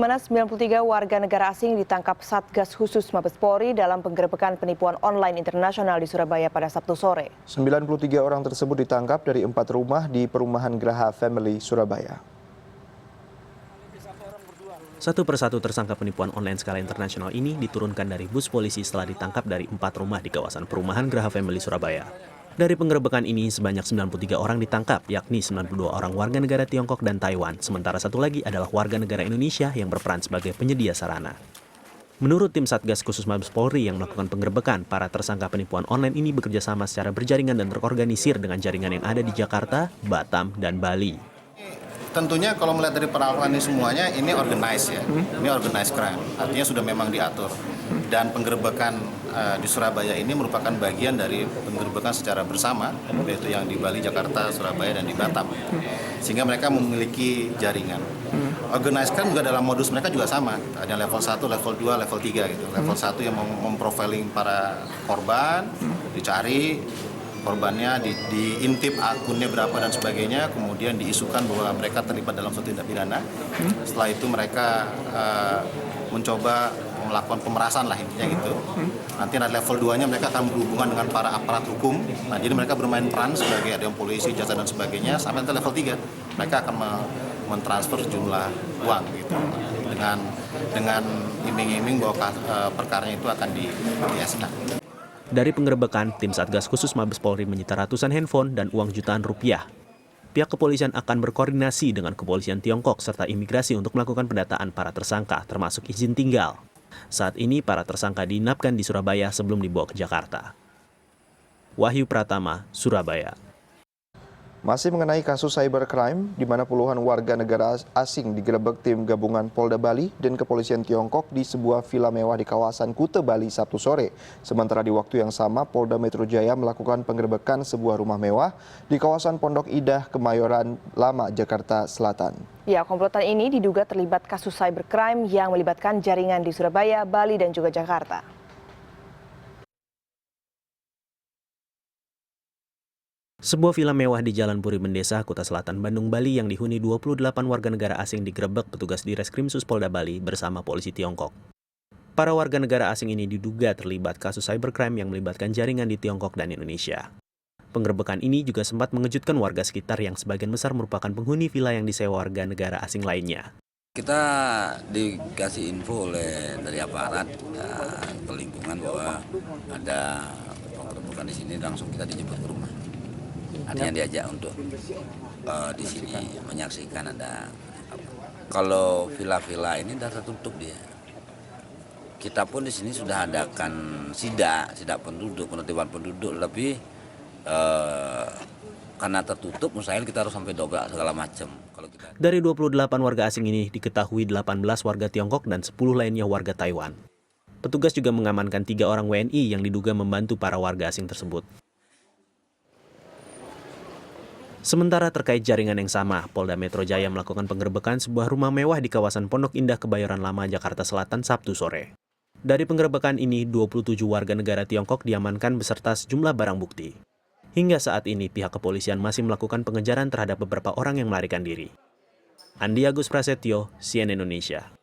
Mana 93 warga negara asing ditangkap Satgas Khusus Mabes Polri dalam penggerebekan penipuan online internasional di Surabaya pada Sabtu sore. 93 orang tersebut ditangkap dari 4 rumah di perumahan Graha Family, Surabaya. Satu persatu tersangka penipuan online skala internasional ini diturunkan dari bus polisi setelah ditangkap dari 4 rumah di kawasan perumahan Graha Family, Surabaya. Dari penggerebekan ini, sebanyak 93 orang ditangkap, yakni 92 orang warga negara Tiongkok dan Taiwan, sementara satu lagi adalah warga negara Indonesia yang berperan sebagai penyedia sarana. Menurut tim Satgas Khusus Mabes Polri yang melakukan penggerebekan, para tersangka penipuan online ini bekerja sama secara berjaringan dan terorganisir dengan jaringan yang ada di Jakarta, Batam, dan Bali. Tentunya kalau melihat dari peralatan ini semuanya, ini organized ya, ini organized crime, artinya sudah memang diatur. Dan penggerebekan di Surabaya ini merupakan bagian dari penggerebekan secara bersama, yaitu yang di Bali, Jakarta, Surabaya, dan di Batam. Sehingga mereka memiliki jaringan. Organized crime juga dalam modus mereka juga sama, ada level 1, level 2, level 3 gitu. Level 1 yang memprofiling para korban, dicari korbannya, diintip akunnya berapa dan sebagainya, kemudian diisukan bahwa mereka terlibat dalam suatu tindak pidana. Setelah itu mereka mencoba melakukan pemerasan lah intinya gitu. Nanti level 2-nya mereka akan berhubungan dengan para aparat hukum. Nah, jadi mereka bermain peran sebagai ada yang polisi, jaksa dan sebagainya. Sampai nanti level 3 mereka akan mentransfer jumlah uang gitu. Dengan iming-iming bahwa perkaranya itu akan dihiaskan. Dari penggerebekan, tim Satgas Khusus Mabes Polri menyita ratusan handphone dan uang jutaan rupiah. Pihak kepolisian akan berkoordinasi dengan kepolisian Tiongkok serta imigrasi untuk melakukan pendataan para tersangka, termasuk izin tinggal. Saat ini, para tersangka diinapkan di Surabaya sebelum dibawa ke Jakarta. Wahyu Pratama, Surabaya. Masih mengenai kasus cybercrime, di mana puluhan warga negara asing digerebek tim gabungan Polda Bali dan kepolisian Tiongkok di sebuah villa mewah di kawasan Kuta, Bali, Sabtu sore. Sementara di waktu yang sama, Polda Metro Jaya melakukan penggerebekan sebuah rumah mewah di kawasan Pondok Indah, Kemayoran Lama, Jakarta Selatan. Ya, komplotan ini diduga terlibat kasus cybercrime yang melibatkan jaringan di Surabaya, Bali, dan juga Jakarta. Sebuah villa mewah di Jalan Puri Mendesa, Kuta Selatan, Bandung, Bali yang dihuni 28 warga negara asing digerebek petugas di Reskrimsus Polda Bali bersama polisi Tiongkok. Para warga negara asing ini diduga terlibat kasus cybercrime yang melibatkan jaringan di Tiongkok dan Indonesia. Penggerebekan ini juga sempat mengejutkan warga sekitar yang sebagian besar merupakan penghuni villa yang disewa warga negara asing lainnya. Kita dikasih info oleh dari aparat ke lingkungan bahwa ada penggerebekan di sini, langsung kita dijemput ke rumah. Artinya diajak untuk di sini menyaksikan ada apa. Kalau villa-villa ini sudah tertutup dia. Kita pun di sini sudah adakan sidak penduduk, penertiban penduduk, tapi karena tertutup, mustahil kita harus sampai dobrak segala macam. Dari 28 warga asing ini diketahui 18 warga Tiongkok dan 10 lainnya warga Taiwan. Petugas juga mengamankan 3 orang WNI yang diduga membantu para warga asing tersebut. Sementara terkait jaringan yang sama, Polda Metro Jaya melakukan penggerebekan sebuah rumah mewah di kawasan Pondok Indah, Kebayoran Lama, Jakarta Selatan, Sabtu sore. Dari penggerebekan ini, 27 warga negara Tiongkok diamankan beserta sejumlah barang bukti. Hingga saat ini, pihak kepolisian masih melakukan pengejaran terhadap beberapa orang yang melarikan diri. Andi Agus Prasetyo, CNN Indonesia.